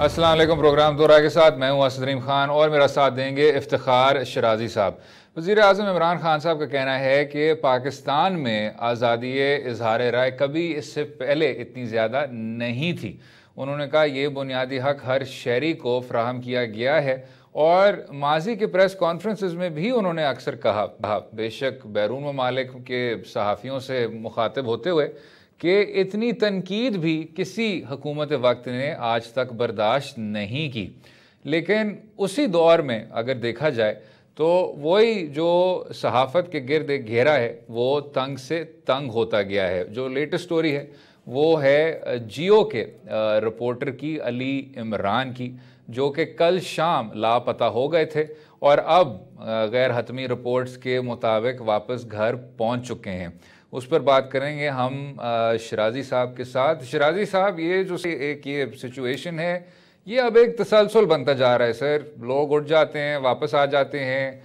अस्सलाम वालेकुम। प्रोग्राम दोहरा के साथ मैं हूं असद खान और मेरा साथ देंगे इफ्तिखार शराजी साहब। वज़ीर आज़म इमरान खान साहब का कहना है कि पाकिस्तान में आज़ादी इजहार राय कभी इससे पहले इतनी ज़्यादा नहीं थी। उन्होंने कहा यह बुनियादी हक हर शहरी को फराहम किया गया है और माजी के प्रेस कॉन्फ्रेंसेस में भी उन्होंने अक्सर कहा, बेशक बैरून ममालिक के सहाफ़ियों से मुखातिब होते हुए, कि इतनी तनकीद भी किसी हुकूमत वक्त ने आज तक बर्दाश्त नहीं की। लेकिन उसी दौर में अगर देखा जाए तो वही जो सहाफ़त के गिर्द एक घेरा है वो तंग से तंग होता गया है। जो लेटेस्ट स्टोरी है वो है जियो के रिपोर्टर की, अली इमरान की, जो कि कल शाम लापता हो गए थे और अब गैर हतमी रिपोर्ट्स के मुताबिक वापस घर पहुंच चुके हैं। उस पर बात करेंगे हम शराजी साहब के साथ। शराजी साहब, ये जो एक ये सिचुएशन है ये अब एक तसलसल बनता जा रहा है सर। लोग उठ जाते हैं, वापस आ जाते हैं।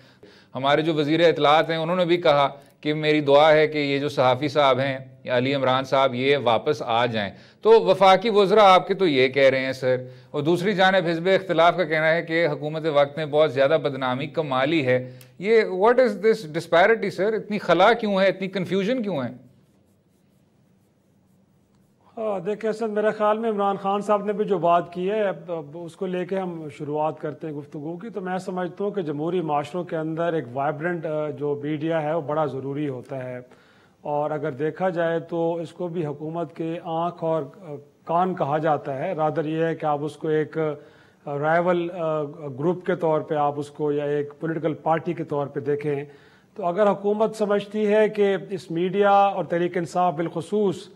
हमारे जो वज़ीर इत्तलात हैं उन्होंने भी कहा कि मेरी दुआ है कि ये जो सहाफ़ी साहब हैं, अली इमरान साहब, ये वापस आ जाएं। तो वफाकी वज़रा आपके तो ये कह रहे हैं सर, और दूसरी जानिब हिज़्ब इख्तिलाफ का कहना है कि हुकूमत वक्त ने बहुत ज़्यादा बदनामी कमा ली है। ये what is this disparity sir? इतनी खला क्यों है, इतनी कन्फ्यूजन क्यों है? देखिए सर, मेरे ख्याल में इमरान खान साहब ने भी जो बात की है उसको लेके हम शुरुआत करते हैं गुफ्तगू की। तो मैं समझता हूँ कि जमहूरी माशरों के अंदर एक वाइब्रेंट जो मीडिया है वो बड़ा ज़रूरी होता है, और अगर देखा जाए तो इसको भी हुकूमत के आँख और कान कहा जाता है। रादर ये है कि आप उसको एक राइवल ग्रुप के तौर पे आप उसको, या एक पॉलिटिकल पार्टी के तौर पे देखें। तो अगर हुकूमत समझती है कि इस मीडिया और तहरीक इंसाफ बिलखसूस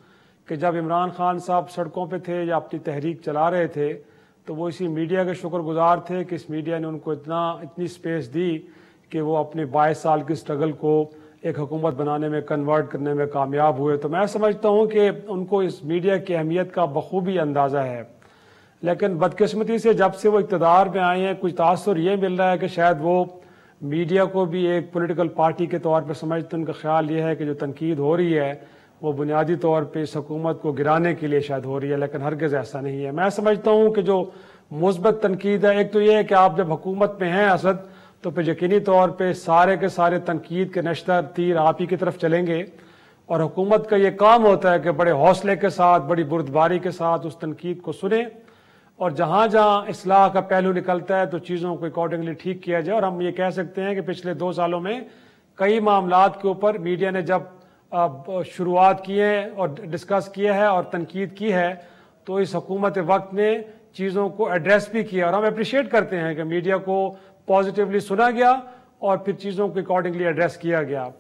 कि जब इमरान खान साहब सड़कों पे थे या अपनी तहरीक चला रहे थे तो वो इसी मीडिया के शुक्रगुजार थे कि इस मीडिया ने उनको इतनी स्पेस दी कि वो अपने 22 साल की स्ट्रगल को एक हुकूमत बनाने में कन्वर्ट करने में कामयाब हुए। तो मैं समझता हूँ कि उनको इस मीडिया की अहमियत का बखूबी अंदाज़ा है। लेकिन बदकिस्मती से जब से वो इक़्तिदार में आए हैं, कुछ तासुर ये मिल रहा है कि शायद वो मीडिया को भी एक पॉलिटिकल पार्टी के तौर पर समझते। उनका ख्याल ये है कि जो तनकीद हो रही है वो बुनियादी तौर पे इस हुकूमत को गिराने के लिए शायद हो रही है, लेकिन हरगिज़ ऐसा नहीं है। मैं समझता हूँ कि जो मुस्बत तनकीद है, एक तो ये है कि आप जब हुकूमत में हैं असद, तो फिर यकीनी तौर पे सारे के सारे तनकीद के नश्तर तीर आप ही की तरफ चलेंगे, और हुकूमत का ये काम होता है कि बड़े हौसले के साथ, बड़ी बुर्दबारी के साथ उस तनकीद को सुने, और जहाँ जहाँ इसलाह का पहलू निकलता है तो चीज़ों को अकॉर्डिंगली ठीक किया जाए। और हम ये कह सकते हैं कि पिछले 2 सालों में कई मामलात के ऊपर मीडिया ने जब शुरुआत की है और डिस्कस किया है और तनकीद की है, तो इस हुकूमत वक्त ने चीज़ों को एड्रेस भी किया, और हम अप्रिशिएट करते हैं कि मीडिया को पॉजिटिवली सुना गया और फिर चीज़ों को अकॉर्डिंगली एड्रेस किया गया।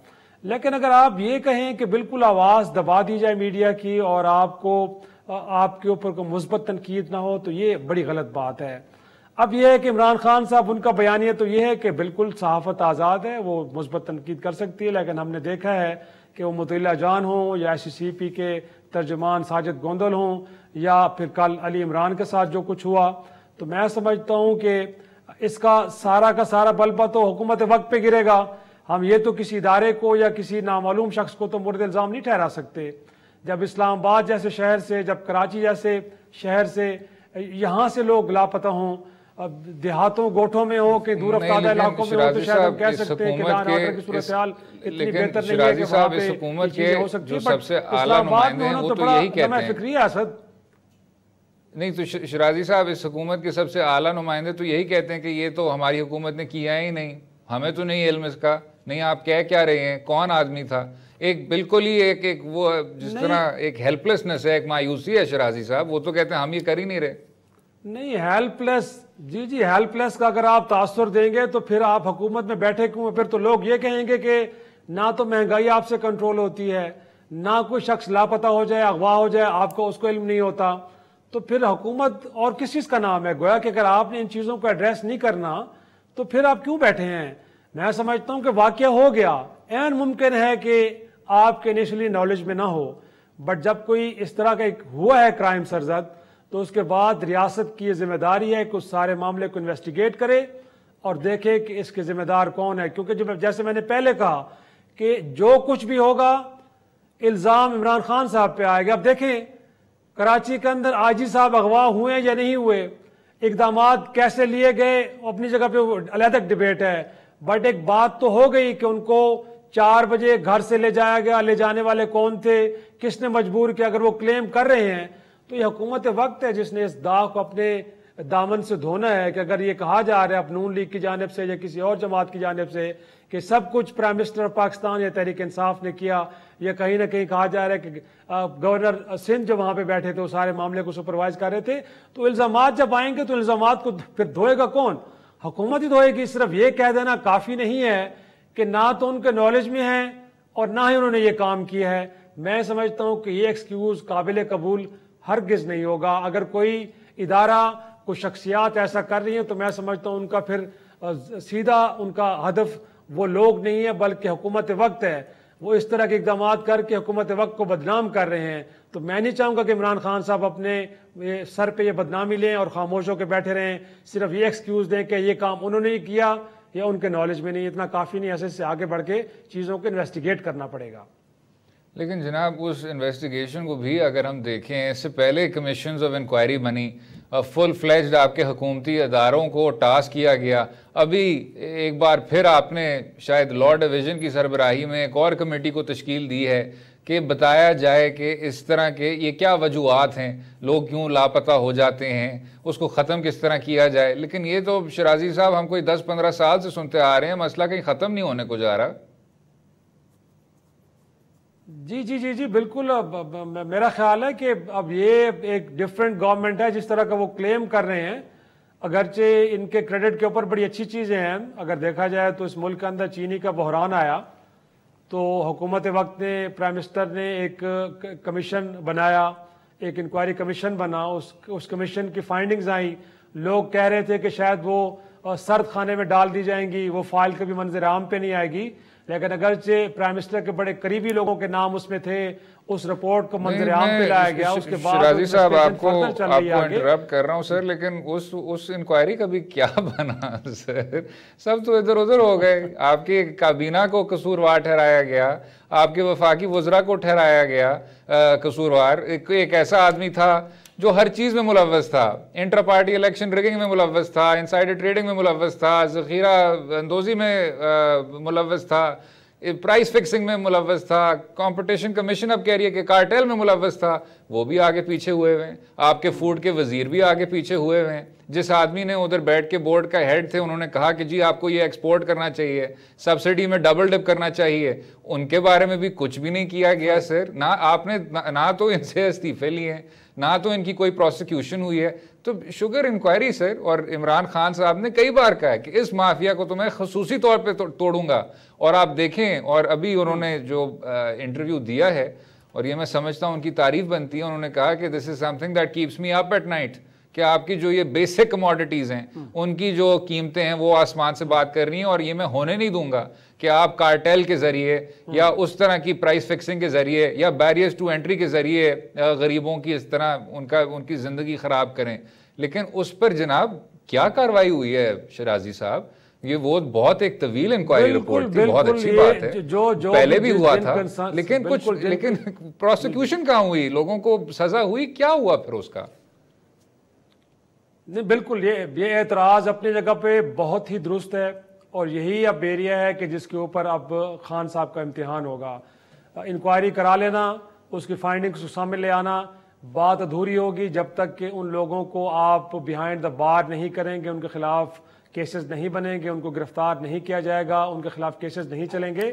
लेकिन अगर आप ये कहें कि बिल्कुल आवाज़ दबा दी जाए मीडिया की और आपके ऊपर कोई मुस्बत तनकीद ना हो, तो ये बड़ी गलत बात है। अब यह है कि इमरान खान साहब, उनका बयानिया तो ये है कि बिल्कुल सहाफ़त आज़ाद है, वो मुस्बत तनकीद कर सकती है। लेकिन हमने देखा है कि वो मुतल्ला जान हों या SCCP के तर्जमान साजिद गोंदल हों या फिर कल अली इमरान के साथ जो कुछ हुआ, तो मैं समझता हूँ कि इसका सारा का सारा बलबा तो हुकूमत वक्त पे गिरेगा। हम ये तो किसी इदारे को या किसी नामालूम शख्स को तो मुर्द इल्ज़ाम नहीं ठहरा सकते। जब इस्लामाबाद जैसे शहर से, जब कराची जैसे शहर से, यहाँ से लोग लापता हों, देहातों गोठों में हो कि दूर अफ्तादा इलाकों में हो, तो शायद हम कह सकते हैं कि लॉ एंड ऑर्डर की सूरत हाल इतनी बेहतर नहीं है कि वहाँ पे चीजें हो सकती है। सबसे आला नुमाइंदे हैं वो तो यही कहते हैं। फिक्रिया असद नहीं, तो शराजी साहब, इस हुकूमत के सबसे आला नुमाइंदे तो यही कहते हैं कि ये तो हमारी हुकूमत ने किया ही नहीं, हमें तो नहीं इल्म इसका। नहीं, आप कह क्या रहे हैं? कौन आदमी था? एक बिल्कुल ही एक वो जिस तरह एक हेल्पलेसनेस है, एक मायूसी है शराजी साहब। वो तो कहते हैं हम ये कर ही नहीं रहे। नहीं, हेल्पलेस, जी हेल्पलेस का अगर आप तासुर देंगे तो फिर आप हुकूमत में बैठे क्यों? फिर तो लोग ये कहेंगे कि ना तो महंगाई आपसे कंट्रोल होती है, ना कोई शख्स लापता हो जाए, अगवा हो जाए, आपको उसको इल्म नहीं होता, तो फिर हुकूमत और किस चीज़ का नाम है? गोया कि अगर आपने इन चीज़ों को एड्रेस नहीं करना तो फिर आप क्यों बैठे हैं? मैं समझता हूँ कि वाकया हो गया, ऐन मुमकिन है कि आपके इनिशियली नॉलेज में ना हो, बट जब कोई इस तरह का एक हुआ है क्राइम सरजद, तो उसके बाद रियासत की जिम्मेदारी है कि उस सारे मामले को इन्वेस्टिगेट करे और देखे कि इसके जिम्मेदार कौन है। क्योंकि जब जैसे मैंने पहले कहा कि जो कुछ भी होगा इल्ज़ाम इमरान खान साहब पे आएगा। अब देखें कराची के अंदर आजी साहब अगवा हुए या नहीं हुए, इकदाम कैसे लिए गए अपनी जगह पे अलग डिबेट है, बट एक बात तो हो गई कि उनको 4 बजे घर से ले जाया गया। ले जाने वाले कौन थे, किसने मजबूर किया? अगर वो क्लेम कर रहे हैं तो ये हुकूमत वक्त है जिसने इस दाग को अपने दामन से धोना है कि अगर ये कहा जा रहा है अब नून लीग की जानिब से या किसी और जमात की जानिब से कि सब कुछ प्राइम मिनिस्टर पाकिस्तान या तहरीक इंसाफ ने किया, या कहीं ना कहीं कहा जा रहा है कि गवर्नर सिंध जो वहां पे बैठे थे वो सारे मामले को सुपरवाइज कर रहे थे, तो इल्जामात जब आएंगे तो इल्जामात को फिर धोएगा कौन? हुकूमत ही धोएगी। सिर्फ ये कह देना काफी नहीं है कि ना तो उनके नॉलेज में है और ना ही उन्होंने ये काम किया है। मैं समझता हूं कि ये एक्सक्यूज काबिल कबूल हरगिज नहीं होगा। अगर कोई इदारा, कोई शख्सियात ऐसा कर रही है तो मैं समझता हूं उनका फिर सीधा उनका हदफ वो लोग नहीं है बल्कि हुकूमत वक्त है। वो इस तरह के इकदाम करके हुकूमत वक्त को बदनाम कर रहे हैं। तो मैं नहीं चाहूंगा कि इमरान खान साहब अपने सर पे ये बदनामी लें और खामोश होकर बैठे रहें, सिर्फ ये एक्सक्यूज दें कि ये काम उन्होंने ही किया या उनके नॉलेज में नहीं। इतना काफी नहीं, ऐसे से आगे बढ़ के चीजों को इन्वेस्टिगेट करना पड़ेगा। लेकिन जनाब उस इन्वेस्टिगेशन को भी अगर हम देखें, इससे पहले कमीशंस ऑफ इंक्वायरी बनी, फुल फ्लेज्ड आपके हुकूमती अदारों को टास्क किया गया। अभी एक बार फिर आपने शायद लॉ डिवीज़न की सरबराही में एक और कमेटी को तश्कील दी है कि बताया जाए कि इस तरह के ये क्या वजूहात हैं, लोग क्यों लापता हो जाते हैं, उसको ख़त्म किस तरह किया जाए। लेकिन ये तो शराजी साहब हम कोई 10-15 साल से सुनते आ रहे हैं, मसला कहीं ख़त्म नहीं होने को जा रहा। जी जी जी जी बिल्कुल। मेरा ख्याल है कि अब ये एक डिफरेंट गवर्नमेंट है जिस तरह का वो क्लेम कर रहे हैं। अगरचे इनके क्रेडिट के ऊपर बड़ी अच्छी चीज़ें हैं। अगर देखा जाए तो इस मुल्क के अंदर चीनी का बहरान आया तो हुकूमत वक्त ने, प्राइम मिनिस्टर ने एक कमीशन बनाया, एक इंक्वायरी कमीशन बना। उस कमीशन की फाइंडिंग्स आई। लोग कह रहे थे कि शायद वो सर्द खाने में डाल दी जाएंगी, वो फाइल कभी मंजर आम पे नहीं आएगी। लेकिन अगरचे प्राइम मिनिस्टर के बड़े करीबी लोगों के नाम उसमें थे, उस रिपोर्ट को मंजर आम पे लाया गया। उसके बाद शराजी साहब आपको इंटरप्ट कर रहा हूं सर, लेकिन उस इंक्वायरी का भी क्या बना सर? सब तो इधर उधर हो गए। आपकी काबीना को कसूरवार ठहराया गया, आपके वफाकी वज़रा को ठहराया गया कसूरवार। एक ऐसा आदमी था जो हर चीज़ में मुलव्वस था, इंटर पार्टी इलेक्शन रिगिंग में मुलव्वस था, इनसाइडर ट्रेडिंग में मुलव्वस था, ज़ख़ीरा अंदोज़ी में मुलव्वस था, प्राइस फिक्सिंग में मुलव्वस था, कंपटीशन कमीशन अब कह रही है कि कार्टेल में मुलव्वस था, वो भी आगे पीछे हुए हुए हैं। आपके फूड के वजीर भी आगे पीछे हुए हुए हैं। जिस आदमी ने उधर बैठ के बोर्ड का हेड थे, उन्होंने कहा कि जी आपको ये एक्सपोर्ट करना चाहिए, सब्सिडी में डबल डिप करना चाहिए, उनके बारे में भी कुछ भी नहीं किया गया सर। ना आपने ना तो इनसे इस्तीफे लिए, ना तो इनकी कोई प्रोसिक्यूशन हुई है। तो शुगर इंक्वायरी सर, और इमरान खान साहब ने कई बार कहा है कि इस माफिया को तो मैं खसूसी तौर पे तोड़ूंगा। और आप देखें, और अभी उन्होंने जो इंटरव्यू दिया है, और ये मैं समझता हूँ उनकी तारीफ बनती है, उन्होंने कहा कि this is something that keeps me up at night, कि आपकी जो ये बेसिक कमोडिटीज़ हैं उनकी जो कीमतें हैं वो आसमान से बात कर रही हैं, और ये मैं होने नहीं दूंगा कि आप कार्टेल के ज़रिए या उस तरह की प्राइस फिक्सिंग के ज़रिए या बैरियर्स टू एंट्री के ज़रिए गरीबों की इस तरह उनकी ज़िंदगी ख़राब करें। लेकिन उस पर जनाब क्या कार्रवाई हुई है शराजी साहब? ये वो बहुत एक तवील इंक्वायरी रिपोर्ट थी, बहुत अच्छी बात है, जो पहले भी हुआ था, लेकिन प्रोसिक्यूशन कहाँ हुई, लोगों को सजा हुई, क्या हुआ फिर उसका? नहीं, बिल्कुल ये एतराज़ अपनी जगह पे बहुत ही दुरुस्त है, और यही अब एरिया है कि जिसके ऊपर अब खान साहब का इम्तिहान होगा। इंक्वायरी करा लेना, उसकी फाइंडिंग्स को सामने ले आना, बात अधूरी होगी जब तक कि उन लोगों को आप बिहाइंड द बार नहीं करेंगे, उनके खिलाफ केसेस नहीं बनेंगे, उनको गिरफ्तार नहीं किया जाएगा, उनके खिलाफ केसेस नहीं चलेंगे,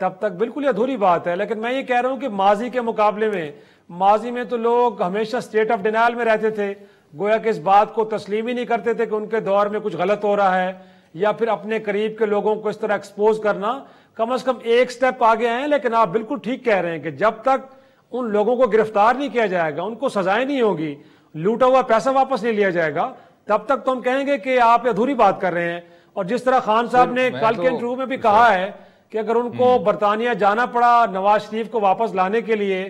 तब तक बिल्कुल ये अधूरी बात है। लेकिन मैं ये कह रहा हूँ कि माजी के मुकाबले में, माजी में तो लोग हमेशा स्टेट ऑफ डिनायल में रहते थे, गोया कि इस बात को तस्लीम ही नहीं करते थे कि उनके दौर में कुछ गलत हो रहा है, या फिर अपने करीब के लोगों को इस तरह एक्सपोज करना। कम से कम एक स्टेप आगे हैं। लेकिन आप बिल्कुल ठीक कह रहे हैं कि जब तक उन लोगों को गिरफ्तार नहीं किया जाएगा, उनको सजाएं नहीं होगी, लूटा हुआ पैसा वापस नहीं लिया जाएगा, तब तक तो हम कहेंगे कि आप अधूरी बात कर रहे हैं। और जिस तरह खान साहब ने कल के इंटरव्यू में भी कहा है कि अगर उनको बरतानिया जाना पड़ा नवाज शरीफ को वापस लाने के लिए,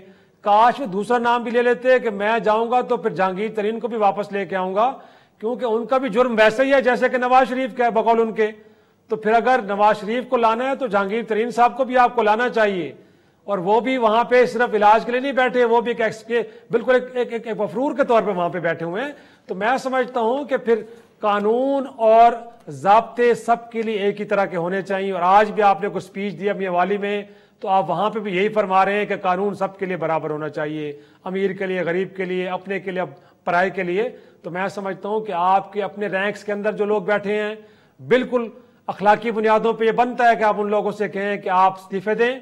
काश वो दूसरा नाम भी ले लेते कि मैं जाऊंगा तो फिर जहांगीर तरीन को भी वापस लेके आऊंगा, क्योंकि उनका भी जुर्म वैसे ही है जैसे कि नवाज शरीफ का है बकौल उनके। तो फिर अगर नवाज शरीफ को लाना है तो जहांगीर तरीन साहब को भी आपको लाना चाहिए। और वो भी वहां पे सिर्फ इलाज के लिए नहीं बैठे, वो भी बिल्कुल एक मफरूर के तौर पे वहां पे बैठे हुए हैं। तो मैं समझता हूं कि फिर कानून और ज़ाब्ते सबके लिए एक ही तरह के होने चाहिए। और आज भी आपने कुछ स्पीच दी अपनी हवाली में, तो आप वहां पे भी यही फरमा रहे हैं कि कानून सबके लिए बराबर होना चाहिए, अमीर के लिए, गरीब के लिए, अपने के लिए, पराये के लिए। तो मैं समझता हूं कि आपके अपने रैंक्स के अंदर जो लोग बैठे हैं, बिल्कुल अखलाकी बुनियादों पे ये बनता है कि आप उन लोगों से कहें कि आप इस्तीफे दें,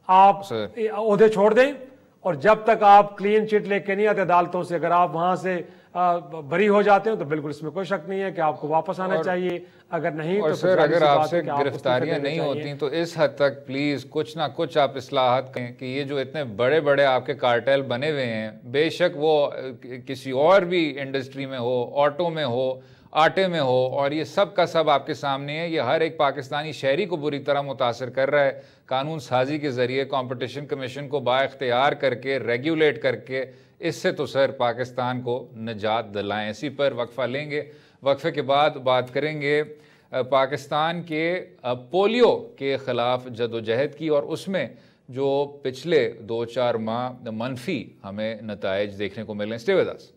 आप ओहदे छोड़ दें, और जब तक आप क्लीन चिट लेके नहीं आते अदालतों से, अगर आप वहां से बरी हो जाते हो तो बिल्कुल इसमें कोई शक नहीं है कि आपको वापस आना चाहिए। अगर नहीं और तो सर अगर आपसे गिरफ्तारियां नहीं होती तो इस हद तक प्लीज कुछ ना कुछ आप इस्लाहत करें कि ये जो इतने बड़े बड़े आपके कार्टेल बने हुए हैं, बेशक वो किसी और भी इंडस्ट्री में हो, ऑटो में हो, आटे में हो, और ये सब का सब आपके सामने है, ये हर एक पाकिस्तानी शहरी को बुरी तरह मुतासर कर रहा है। कानून साजी के ज़रिए कंपटीशन कमीशन को बाइख्तियार करके, रेगुलेट करके, इससे तो सर पाकिस्तान को निजात दिलाएं। इसी पर वक्फा लेंगे, वक्फे के बाद बात करेंगे पाकिस्तान के पोलियो के ख़िलाफ़ जदोजहद की, और उसमें जो पिछले 2-4 माह मनफी हमें नताइज देखने को मिले। Stay with us.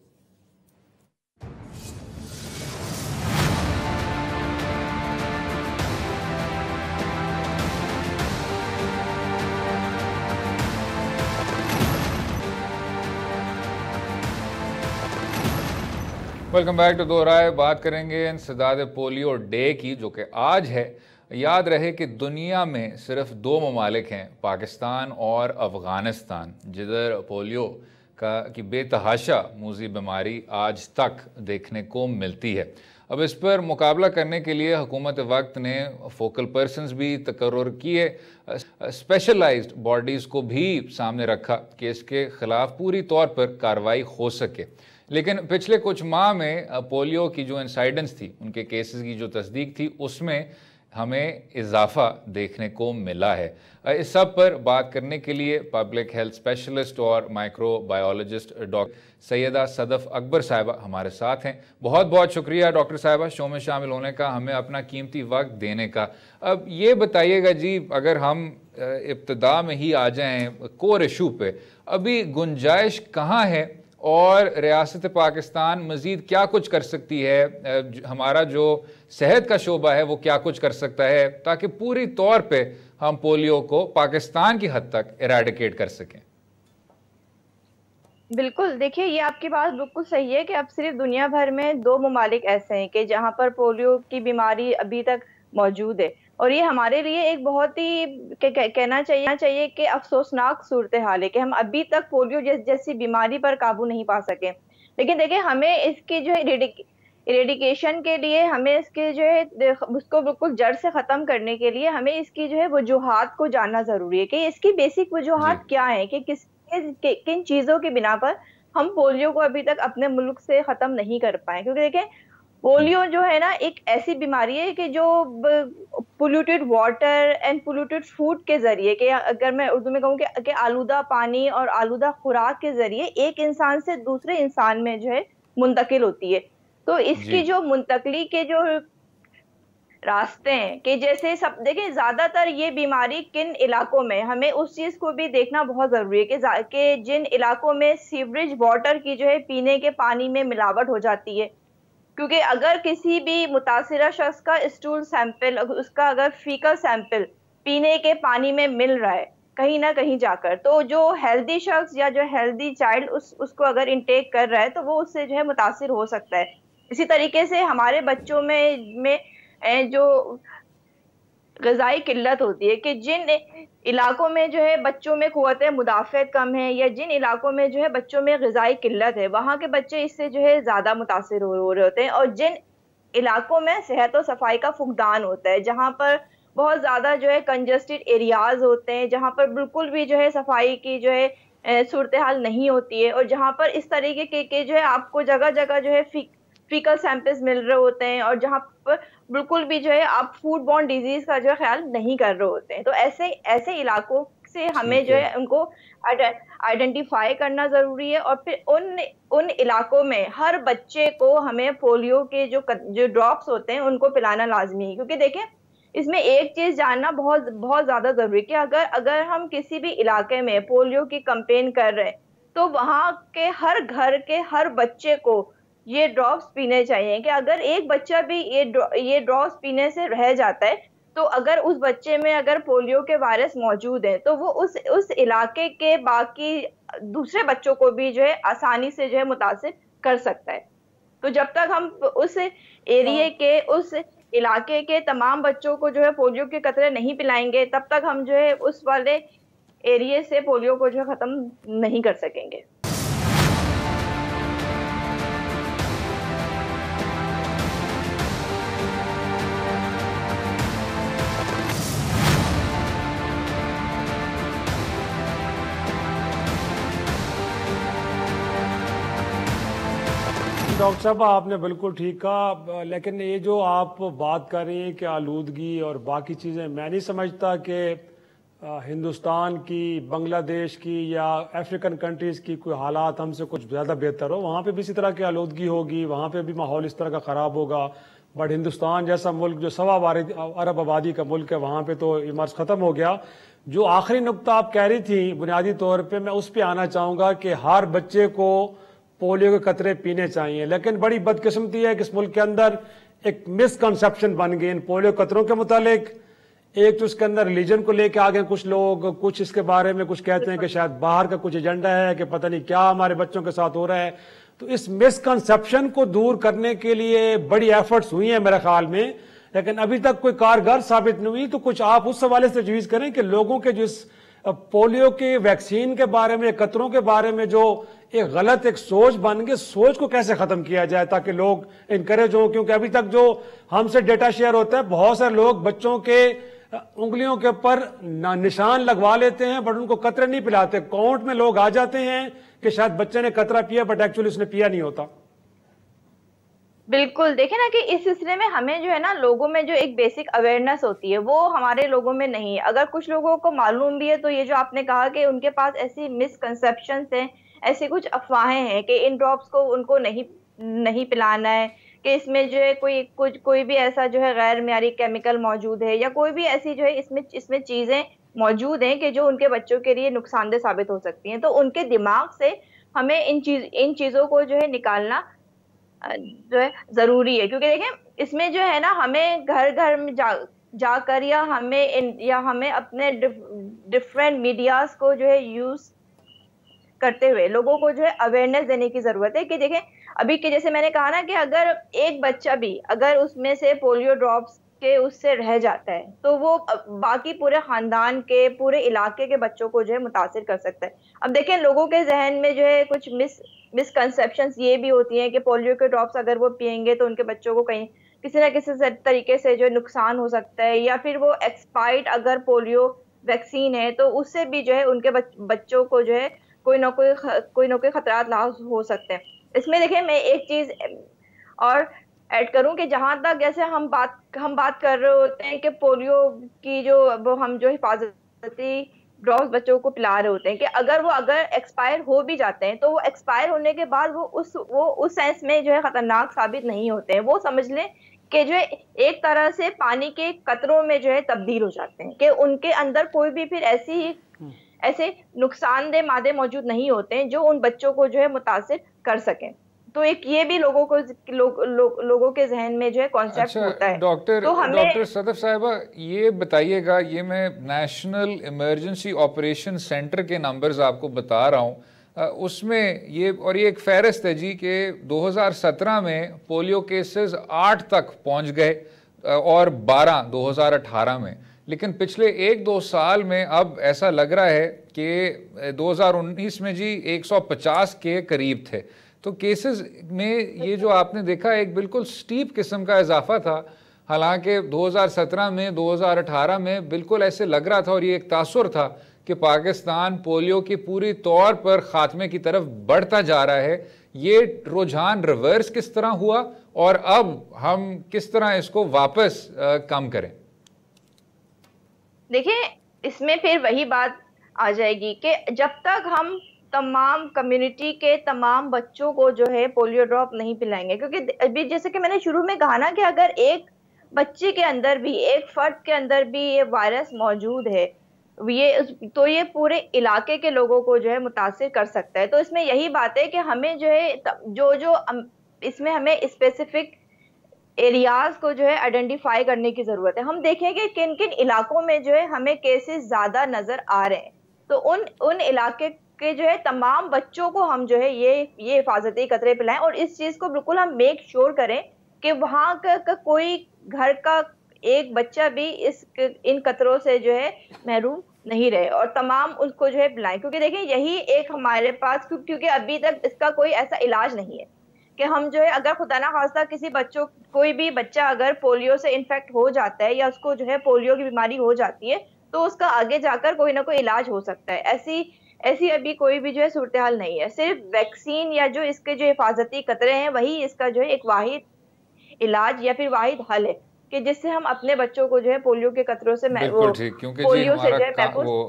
Welcome back to दो राय। बात करेंगे इंसदाद पोलियो डे की, जो कि आज है। याद रहे कि दुनिया में सिर्फ 2 ममालिक हैं, पाकिस्तान और अफ़गानिस्तान, जिधर पोलियो की बेतहाशा मूजी बीमारी आज तक देखने को मिलती है। अब इस पर मुकाबला करने के लिए हुकूमत वक्त ने फोकल पर्सनस भी तकर्रुर किए, स्पेशलाइज्ड बॉडीज़ को भी सामने रखा कि इसके ख़िलाफ़ पूरी तौर पर कार्रवाई हो सके। लेकिन पिछले कुछ माह में पोलियो की जो इंसाइडेंस थी, उनके केसेस की जो तस्दीक थी, उसमें हमें इजाफा देखने को मिला है। इस सब पर बात करने के लिए पब्लिक हेल्थ स्पेशलिस्ट और माइक्रोबायोलॉजिस्ट डॉक्टर सैयदा सदफ अकबर साहिबा हमारे साथ हैं। बहुत बहुत शुक्रिया डॉक्टर साहिबा शो में शामिल होने का, हमें अपना कीमती वक्त देने का। अब ये बताइएगा जी, अगर हम इब्तिदा में ही आ जाएं कोर इशू पे, अभी गुंजाइश कहाँ है और रियासत पाकिस्तान मज़ीद क्या कुछ कर सकती है, हमारा जो सेहत का शोबा है वो क्या कुछ कर सकता है, ताकि पूरी तौर पे हम पोलियो को पाकिस्तान की हद तक इराडिकेट कर सकें? बिल्कुल, देखिए ये आपकी बात बिल्कुल सही है कि अब सिर्फ दुनिया भर में 2 ममालिक ऐसे हैं कि जहां पर पोलियो की बीमारी अभी तक मौजूद है, और ये हमारे लिए एक बहुत ही कहना चाहिए कि अफसोसनाक सूरत हाल है कि हम अभी तक पोलियो जैसी बीमारी पर काबू नहीं पा सके। लेकिन देखिए, हमें इसकी जो इरेडिकेशन के लिए, हमें इसके जो है उसको बिल्कुल जड़ से खत्म करने के लिए हमें इसकी जो है वजूहात को जानना जरूरी है कि इसकी बेसिक वजूहात क्या है, कि किन चीजों के बिना पर हम पोलियो को अभी तक अपने मुल्क से खत्म नहीं कर पाए। क्योंकि देखें, पोलियो जो है ना एक ऐसी बीमारी है कि जो polluted water and polluted food के जरिए, कि अगर मैं उर्दू में कहूँ कि आलूदा पानी और आलूदा खुराक के जरिए एक इंसान से दूसरे इंसान में जो है मुंतकिल होती है। तो इसकी जो मुंतकली के जो रास्ते हैं, कि जैसे सब देखिए, ज्यादातर ये बीमारी किन इलाकों में, हमें उस चीज को भी देखना बहुत जरूरी है कि जिन इलाकों में सीवरेज वाटर की जो है पीने के पानी में मिलावट हो जाती है। क्योंकि अगर किसी भी मुतासिरा शख्स का स्टूल सैंपल, उसका अगर फीकल सैंपल पीने के पानी में मिल रहा है कहीं ना कहीं जाकर, तो जो हेल्दी शख्स या जो हेल्दी चाइल्ड उसको अगर इंटेक कर रहा है तो वो उससे जो है मुतासिर हो सकता है। इसी तरीके से हमारे बच्चों में जो ग़िज़ाई किल्लत होती है, कि जिन इलाकों में जो है बच्चों में क़ुव्वत मुदाफ़अत कम है, या जिन इलाकों में जो है बच्चों में ग़िज़ाई किल्लत है, वहाँ के बच्चे इससे जो है ज़्यादा मुतासिर हो रहे होते हैं। और जिन इलाकों में सेहत और सफाई का फुकदान होता है, जहाँ पर बहुत ज़्यादा जो है कंजस्टेड एरियाज होते हैं, जहाँ पर बिल्कुल भी जो है सफाई की जो है सूरत हाल नहीं होती है, और जहाँ पर इस तरीके के जो है आपको जगह जगह जो है फीकल सैंपल्स मिल रहे होते हैं, और जहाँ पर बिल्कुल भी जो है आप फूड बॉर्न डिजीज का जो है ख्याल नहीं कर रहे होते हैं। तो ऐसे इलाकों से हमें जो है उनको आइडेंटिफाई करना जरूरी है, और फिर उन इलाकों में हर बच्चे को हमें पोलियो के जो ड्रॉप्स होते हैं उनको पिलाना लाजमी है। क्योंकि देखें, इसमें एक चीज जानना बहुत बहुत ज्यादा जरूरी है कि अगर अगर हम किसी भी इलाके में पोलियो की कैंपेन कर रहे हैं तो वहां के हर घर के हर बच्चे को ये ड्रॉप्स पीने चाहिए। कि अगर एक बच्चा भी ये ड्रॉप्स पीने से रह जाता है तो अगर उस बच्चे में अगर पोलियो के वायरस मौजूद है तो वो उस इलाके के बाकी दूसरे बच्चों को भी जो है आसानी से जो है मुतासिर कर सकता है। तो जब तक हम उस एरिया के उस इलाके के तमाम बच्चों को जो है पोलियो के कतरे नहीं पिलाएंगे तब तक हम जो है उस वाले एरिया से पोलियो को जो है खत्म नहीं कर सकेंगे। डॉक्टर साहब आपने बिल्कुल ठीक कहा, लेकिन ये जो आप बात कर रही हैं कि आलूदगी और बाकी चीज़ें, मैं नहीं समझता कि हिंदुस्तान की, बांग्लादेश की या अफ्रीकन कंट्रीज़ की कोई हालात हमसे कुछ ज़्यादा बेहतर हो। वहाँ पे भी इसी तरह की आलूदगी होगी, वहाँ पे भी माहौल इस तरह का ख़राब होगा। बट हिंदुस्तान जैसा मुल्क जो 1.25 अरब आबादी का मुल्क है, वहाँ पे तो ये मर्ज ख़त्म हो गया। जो आखिरी नुक्ता आप कह रही थी बुनियादी तौर पर, मैं उस पर आना चाहूँगा कि हर बच्चे को पोलियो के कतरे पीने चाहिए। लेकिन बड़ी बदकिस्मती है कि इस मुल्क के अंदर एक मिसकंसेप्शन बन गई इन पोलियो कतरों के मुतालिक। एक तो इसके अंदर रिलीजन को लेके आ गए कुछ लोग, कुछ इसके बारे में कुछ कहते हैं कि शायद बाहर का कुछ एजेंडा है कि पता नहीं क्या हमारे बच्चों के साथ हो रहा है। तो इस मिसकंसेप्शन को दूर करने के लिए बड़ी एफर्ट्स हुई हैं मेरे ख्याल में, लेकिन अभी तक कोई कारगर साबित नहीं हुई। तो कुछ आप उस हवाले से तजवीज़ करें कि लोगों के जिस पोलियो के वैक्सीन के बारे में, कतरों के बारे में जो एक गलत एक सोच बन गई, सोच को कैसे खत्म किया जाए ताकि लोग इनकरेज हों। क्योंकि अभी तक जो हमसे डेटा शेयर होता है, बहुत सारे लोग बच्चों के उंगलियों के ऊपर निशान लगवा लेते हैं बट उनको कतरे नहीं पिलाते। काउंट में लोग आ जाते हैं कि शायद बच्चे ने कतरा पिया बट एक्चुअली उसने पिया नहीं होता। बिल्कुल, देखे ना कि इस सिलसिले में हमें जो है ना लोगों में जो एक बेसिक अवेयरनेस होती है वो हमारे लोगों में नहीं है। अगर कुछ लोगों को मालूम भी है तो ये जो आपने कहा कि उनके पास ऐसी मिसकंसेप्शंस हैं, ऐसी कुछ अफवाहें हैं कि इन ड्रॉप्स को उनको नहीं पिलाना है, कि इसमें जो है कोई भी ऐसा जो है गैर मियारी केमिकल मौजूद है या कोई भी ऐसी जो है इसमें चीजें मौजूद हैं कि जो उनके बच्चों के लिए नुकसानदेह साबित हो सकती हैं। तो उनके दिमाग से हमें इन चीजों को जो है निकालना जो है जरूरी है। क्योंकि देखें इसमें जो है ना हमें घर घर में जाकर या हमें अपने डिफरेंट मीडियाज को जो है यूज करते हुए लोगों को जो है अवेयरनेस देने की जरूरत है। कि देखें अभी के जैसे मैंने कहा ना कि अगर एक बच्चा भी अगर उसमें से पोलियो ड्रॉप्स के उससे रह जाता है तो वो बाकी पूरे खानदान के, पूरे इलाके के बच्चों को जो है मुतासिर कर सकता है। अब देखें लोगों के जहन में जो है कुछ मिसकंसेप्शंस ये भी होती हैं कि पोलियो के ड्रॉप्स अगर वो पियेंगे तो उनके बच्चों को कहीं किसी ना किसी तरीके से जो नुकसान हो सकता है, या फिर वो एक्सपायर्ड अगर पोलियो वैक्सीन है तो उससे भी जो है उनके बच्चों को जो है कोई ना कोई खतरात लाज हो सकते हैं। इसमें देखिए मैं एक चीज और ऐड करूं कि जहां तक जैसे हम बात कर रहे होते हैं कि पोलियो की जो वो हम जो हिफाजती ड्रॉप्स बच्चों को पिला रहे होते हैं कि अगर एक्सपायर हो भी जाते हैं तो वो एक्सपायर होने के बाद वो उस सेंस में जो है खतरनाक साबित नहीं होते हैं। वो समझ लें कि जो है एक तरह से पानी के कतरों में जो है तब्दील हो जाते हैं, कि उनके अंदर कोई भी फिर ऐसे नुकसानदेह मादे मौजूद नहीं होते हैं जो उन बच्चों को जो है मुतासिर कर सकें। तो एक ये भी लोगों के जहन में जो है कॉन्सेप्ट होता है। डॉक्टर सदफ साहिबा ये बताइएगा, ये मैं नेशनल इमरजेंसी ऑपरेशन सेंटर के नंबर्स आपको बता रहा हूँ, उसमें ये एक फहरिस्त है जी कि 2017 में पोलियो केसेस 8 तक पहुँच गए और 12 2018 में, लेकिन पिछले 1-2 साल में अब ऐसा लग रहा है कि 2019 में जी 150 के करीब थे। तो केसेस में ये जो आपने देखा एक बिल्कुल स्टीप किस्म का इजाफा था। हालांकि 2017 में 2018 में बिल्कुल ऐसे लग रहा था और ये एक तासुर था कि पाकिस्तान पोलियो की पूरी तौर पर खात्मे की तरफ बढ़ता जा रहा है। ये रुझान रिवर्स किस तरह हुआ और अब हम किस तरह इसको वापस कम करें? देखिए इसमें फिर वही बात आ जाएगी कि जब तक हम तमाम कम्युनिटी के तमाम बच्चों को जो है पोलियो ड्रॉप नहीं पिलाएंगे, क्योंकि अभी जैसे कि मैंने शुरू में कहा ना कि अगर एक बच्चे के अंदर भी, एक फर्द के अंदर भी ये वायरस मौजूद है, ये पूरे इलाके के लोगों को जो है मुतासिर कर सकता है। तो इसमें यही बात है कि हमें जो है इसमें हमें स्पेसिफिक एरियाज को जो है आइडेंटिफाई करने की जरूरत है। हम देखेंगे किन किन इलाकों में जो है हमें केसेस ज्यादा नजर आ रहे हैं, तो उन उन इलाके के जो है तमाम बच्चों को हम जो है ये हिफाजती कतरे पिलाएं, और इस चीज को बिल्कुल हम मेक श्योर करें कि वहां का कोई घर का एक बच्चा भी इन कतरों से जो है महरूम नहीं रहे, और तमाम उसको जो है पिलाएं। क्योंकि देखिए यही एक हमारे पास, क्योंकि अभी तक इसका कोई ऐसा इलाज नहीं है कि हम जो है अगर खुदा ना खास्ता कोई भी बच्चा अगर पोलियो से इन्फेक्ट हो जाता है या उसको जो है पोलियो की बीमारी हो जाती है, तो उसका आगे जाकर कोई ना कोई इलाज हो सकता है। ऐसी ऐसी अभी कोई भी जो है सूरत हाल नहीं है। सिर्फ वैक्सीन या जो इसके जो हिफाजती कतरे हैं वही इसका जो है एक वाहिद इलाज या फिर वाहिद हल है कि जिससे हम अपने बच्चों को जो है पोलियो के कतरों से बिल्कुल ठीक, क्योंकि जी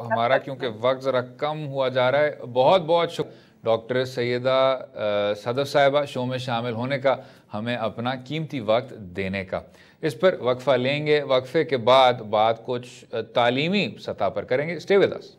हमारा क्योंकि वक्त ज़रा कम हुआ जा रहा है। बहुत बहुत शुक्रिया डॉक्टर सैयदा सदफ साहिबा शो में शामिल होने का, हमें अपना कीमती वक्त देने का। इस पर वक्फा लेंगे, वक्फे के बाद बात कुछ तालीमी सतह पर करेंगे। Stay with us.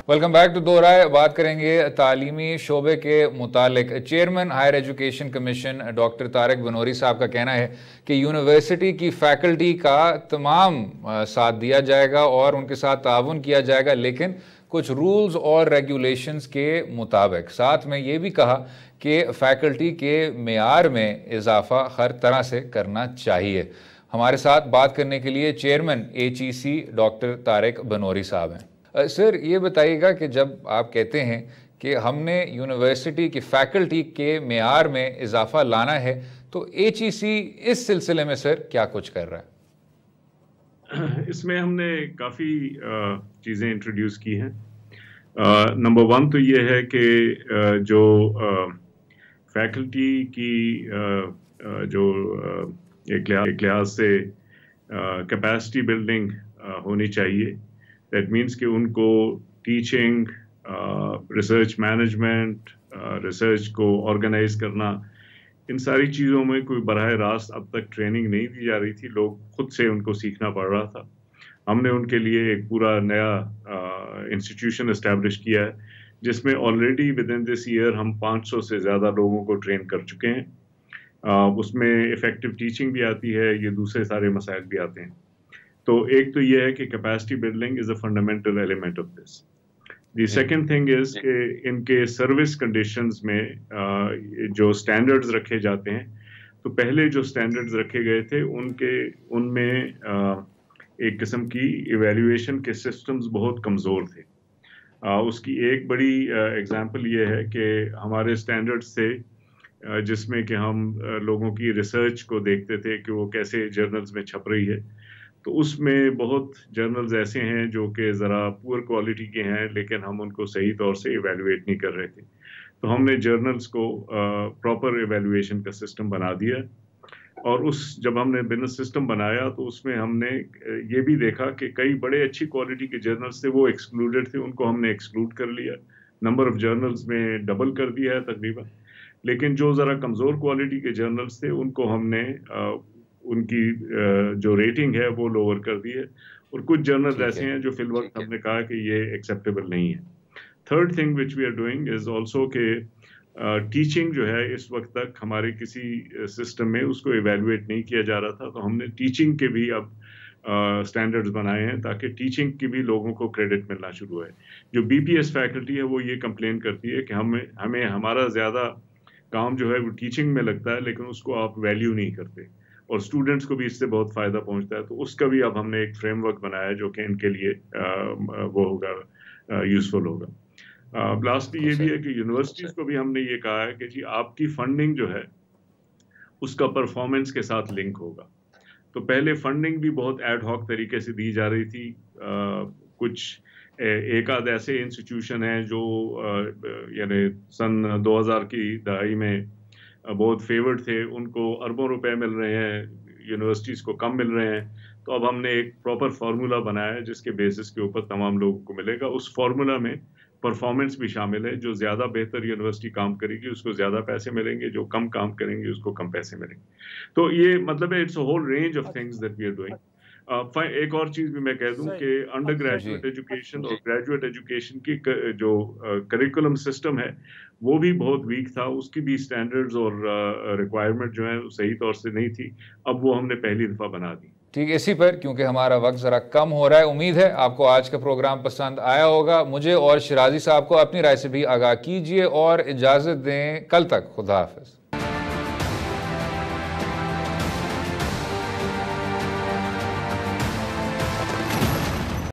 Welcome back to दो राय। बात करेंगे तालीमी शोबे के मुतालिक। Chairman higher education commission doctor Tariq Banuri साहब का कहना है कि यूनिवर्सिटी की फैकल्टी का तमाम साथ दिया जाएगा और उनके साथ ताउन किया जाएगा, लेकिन कुछ रूल्स और रेगुलेशंस के मुताबिक। साथ में ये भी कहा कि फैकल्टी के मेयार में इजाफा हर तरह से करना चाहिए। हमारे साथ बात करने के लिए chairman HEC doctor Tariq Banuri साहब हैं। सर, ये बताइएगा कि जब आप कहते हैं कि हमने यूनिवर्सिटी की फैकल्टी के मेयार में इजाफा लाना है, तो HEC इस सिलसिले में सर क्या कुछ कर रहा है? इसमें हमने काफ़ी चीज़ें इंट्रोड्यूस की हैं। नंबर 1 तो ये है कि जो फैकल्टी की जो एक लिहाज से कैपेसिटी बिल्डिंग होनी चाहिए। दैट मीन्स कि उनको टीचिंग, रिसर्च मैनेजमेंट, रिसर्च को ऑर्गेनाइज करना, इन सारी चीज़ों में कोई बराह रास्त अब तक ट्रेनिंग नहीं दी जा रही थी। लोग खुद से उनको सीखना पड़ रहा था। हमने उनके लिए एक पूरा नया इंस्टीट्यूशन इस्टेब्लिश किया है, जिसमें already with in this year हम 500 से ज़्यादा लोगों को ट्रेन कर चुके हैं। उसमें इफ़ेक्टिव टीचिंग भी आती है, ये दूसरे सारे मसाइल भी आते हैं। तो एक तो ये है कि capacity building is a fundamental element of this. The second thing is कि इनके सर्विस कंडीशंस में जो स्टैंडर्ड्स रखे जाते हैं, तो पहले जो स्टैंडर्ड्स रखे गए थे उनमें एक किस्म की इवैल्यूएशन के सिस्टम्स बहुत कमज़ोर थे। उसकी एक बड़ी एग्जांपल ये है कि हमारे स्टैंडर्ड्स थे जिसमें कि हम लोगों की रिसर्च को देखते थे कि वो कैसे जर्नल्स में छप रही है। तो उसमें बहुत जर्नल्स ऐसे हैं जो कि ज़रा पुअर क्वालिटी के हैं, लेकिन हम उनको सही तौर से इवैल्यूएट नहीं कर रहे थे। तो हमने जर्नल्स को प्रॉपर इवैल्यूएशन का सिस्टम बना दिया, और जब हमने बिजनेस सिस्टम बनाया तो उसमें हमने ये भी देखा कि कई बड़े अच्छी क्वालिटी के जर्नल्स थे, वो एक्सक्लूडेड थे, उनको हमने एक्सक्लूड कर लिया। नंबर ऑफ जर्नल्स में डबल कर दिया है तकरीबन। लेकिन जो ज़रा कमज़ोर क्वालिटी के जर्नल्स थे उनको हमने उनकी जो रेटिंग है वो लोअर कर दी है, और कुछ जर्नल्स ऐसे हैं जो फिल वक्त हमने कहा कि ये एक्सेप्टेबल नहीं है। Third thing which we are doing is also के टीचिंग जो है इस वक्त तक हमारे किसी सिस्टम में उसको इवेलुएट नहीं किया जा रहा था, तो हमने टीचिंग के भी अब स्टैंडर्ड्स बनाए हैं ताकि टीचिंग की भी लोगों को क्रेडिट मिलना शुरू है। जो BPS फैकल्टी है वो ये कंप्लेन करती है कि हमें हमारा ज़्यादा काम जो है वो टीचिंग में लगता है, लेकिन उसको आप वैल्यू नहीं करते, और स्टूडेंट्स को भी इससे बहुत फ़ायदा पहुंचता है। तो उसका भी अब हमने एक फ्रेमवर्क बनाया जो कि इनके लिए वो होगा, यूज़फुल होगा। लास्टली ये भी है कि यूनिवर्सिटीज़ को भी हमने ये कहा है कि जी आपकी फंडिंग जो है उसका परफॉर्मेंस के साथ लिंक होगा। तो पहले फंडिंग भी बहुत एड हॉक तरीके से दी जा रही थी। कुछ एक आध ऐसे इंस्टीट्यूशन हैं जो यानी सन 2000 की दहाई में बहुत फेवर्ड थे उनको अरबों रुपए मिल रहे हैं, यूनिवर्सिटीज़ को कम मिल रहे हैं। तो अब हमने एक प्रॉपर फार्मूला बनाया है जिसके बेसिस के ऊपर तमाम लोगों को मिलेगा। उस फार्मूला में परफॉर्मेंस भी शामिल है। जो ज़्यादा बेहतर यूनिवर्सिटी काम करेगी उसको ज़्यादा पैसे मिलेंगे, जो कम काम करेंगे उसको कम पैसे मिलेंगे। तो ये मतलब है, it's a whole range of things that we are doing. एक और चीज़ भी मैं कह दूं कि अंडर ग्रेजुएट एजुकेशन और ग्रेजुएट एजुकेशन की जो करिकुलम सिस्टम है वो भी बहुत वीक था। उसकी भी स्टैंडर्ड्स और रिक्वायरमेंट जो है सही तौर से नहीं थी। अब वो हमने पहली दफ़ा बना दी। ठीक, इसी पर क्योंकि हमारा वक्त ज़रा कम हो रहा है, उम्मीद है आपको आज का प्रोग्राम पसंद आया होगा। मुझे और शिराजी साहब को अपनी राय से भी आगाह कीजिए और इजाज़त दें। कल तक खुदा हाफिज़।